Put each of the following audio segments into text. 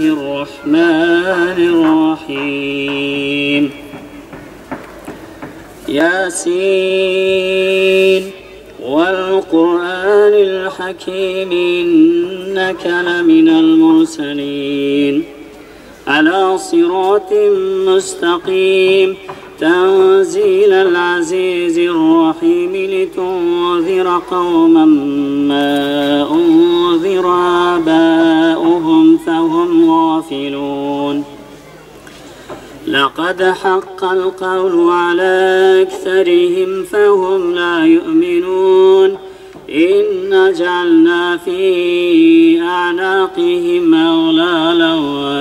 الرحمن الرحيم ياسين والقرآن الحكيم إنك لمن المرسلين على صراط مستقيم تنزيل العزيز الرحيم لتنذر قوما ما أنذر آباؤهم فهم غافلون لقد حق القول على أكثرهم فهم لا يؤمنون إنا جعلنا في أعناقهم أغلالا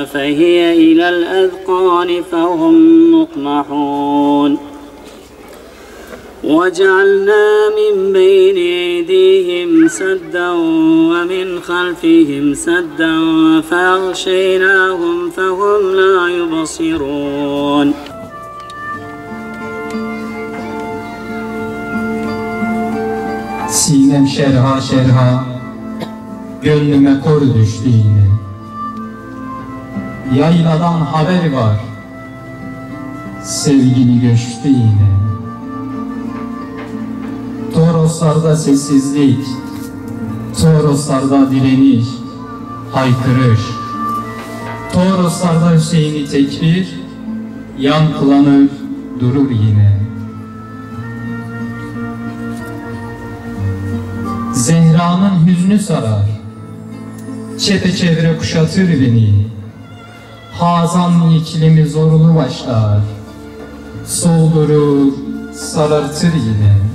فهي إلى الأذقان فهم مقمحون وجعلنا من بين أيديهم سدا ومن خلفهم سدا فأغشيناهم فهم لا يبصرون Sinem şerha şerha, gönlüme kor düştü yine. Yayladan haber var, sevgini göçtü yine. Toroslarda sessizlik, Toroslarda direniş, haykırış. Toroslarda Hüseyin'i tekbir, yankılanır durur yine. Zehra'nın hüznü sarar, çepeçevre kuşatır beni. Hazan iklimi zorlu başlar, soldurur, sarartır yine.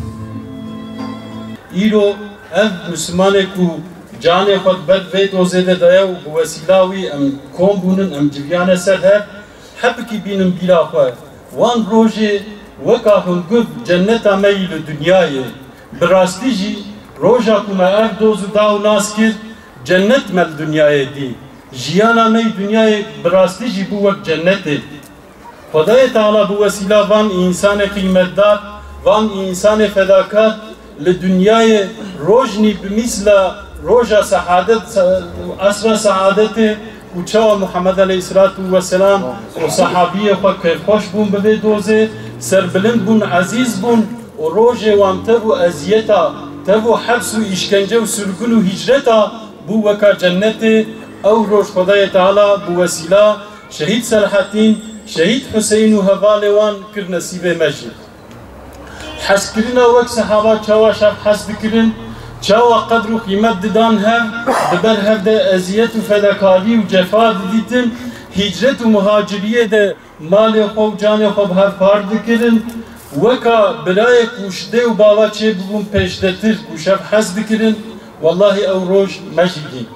İro ev Müslümanek ku canê xwe bed vê dozê de daye û bi wesîla wî em kom bûnin em civiyane ser hepkî bînin bîra xwe wan rojê weka hunguv cenneta me yî li dunyayê bi rastî jî roja ku me ev doz û da û nas kir cennet me li dunyayê dî jiyana me yî dunyayê bi rastî jî bû wek cennetê Xwedayê Teala bi wesîla van însanê qîmetdar van însanê fedakar li dünyayê rojnî bi mîsla roja saadet asra saadetê û çawa Muhammed aleyhissalatu vesselam û sahabiyê xwe kêfxweş bûn bi vê dozê serbilind bûn ezîz bûn û rojê wan tev û eziyeta tev û hebs û îşkence û sürgûn û hicreta bû weka cennetê ew roj Xwedayê Teala bi wesîla şehîd Serhatîn şehîd Hüseyin û hevalê wan kir nesîbê me jî Heskirina wek sehaba çawa şev hes dikirin, çawa qedr û qîmet didan hev, di ber hev de eziyet û fedakarî û cefa didîtin, hicret û muhaciriyê de malê xwe û canê xwe bi hev par dikirin, weka birayê ku şidê û bava çêbibûn pêşdetir û şev hes dikirin, wallahi ew roj me jî dîn.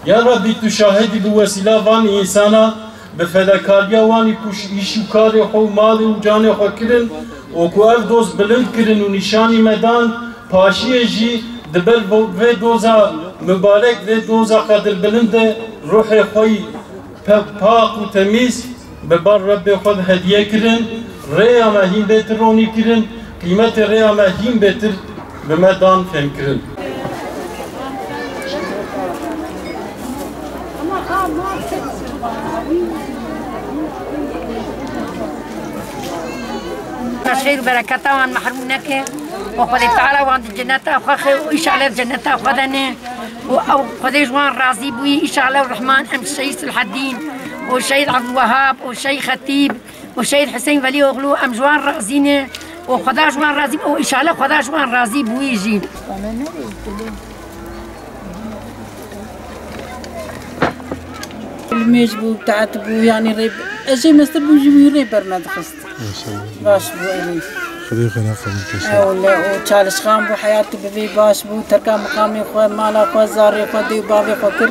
Ya Rabbi tu şahidî bi wesîla van însana bi fedakariya wanî ku îş û karê xwe û malê û canê xwe kirin û ku ev doz bilind kirin û nîşanî me dan paşiyê jî di ber vê doza mübarek vê doza qedirbilind de ruhê xwe yî pak û temîz bi bar Rebbê xwe de hediye kirin rêya me hîn bêtir ronî kirin qîmetê rêya me hîn bêtir bi me dan fêm kirin خير وبركاته وان محروم نكه وخذ تعالى وان جنته وخير وإن شاء الله جنته وخذنا وخذ جوان راضي بوي إن شاء الله الرحمن أم الشهيد صلاح الدين والشهيد عبد الوهاب والشهيد خطيب والشهيد حسين ولي أغلو أم جوان رازينه وخذا جوان راضي وإن شاء الله خذا جوان راضي بوي يجي الميج بو بتاعت بو يعني ريب اجي مستر بو جيبو ريب برنامج خست باش بو الي خليك انا قبل ولا وتشالش خام بو حياتي بفي باش بو تركا مقامي خو مالا خو زاري خو دي بابي خو كر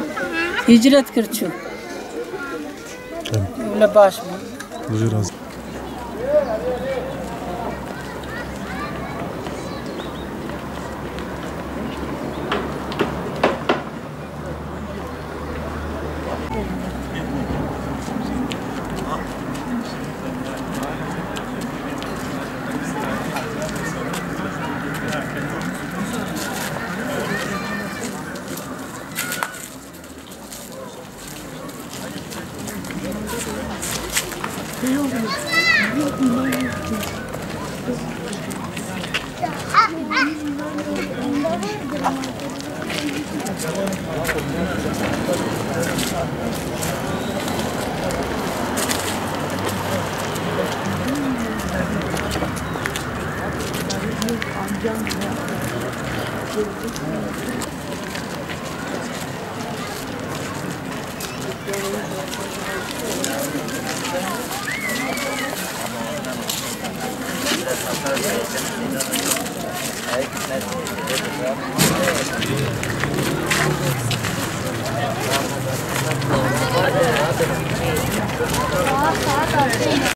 هجرت كرتشو ولا باش بو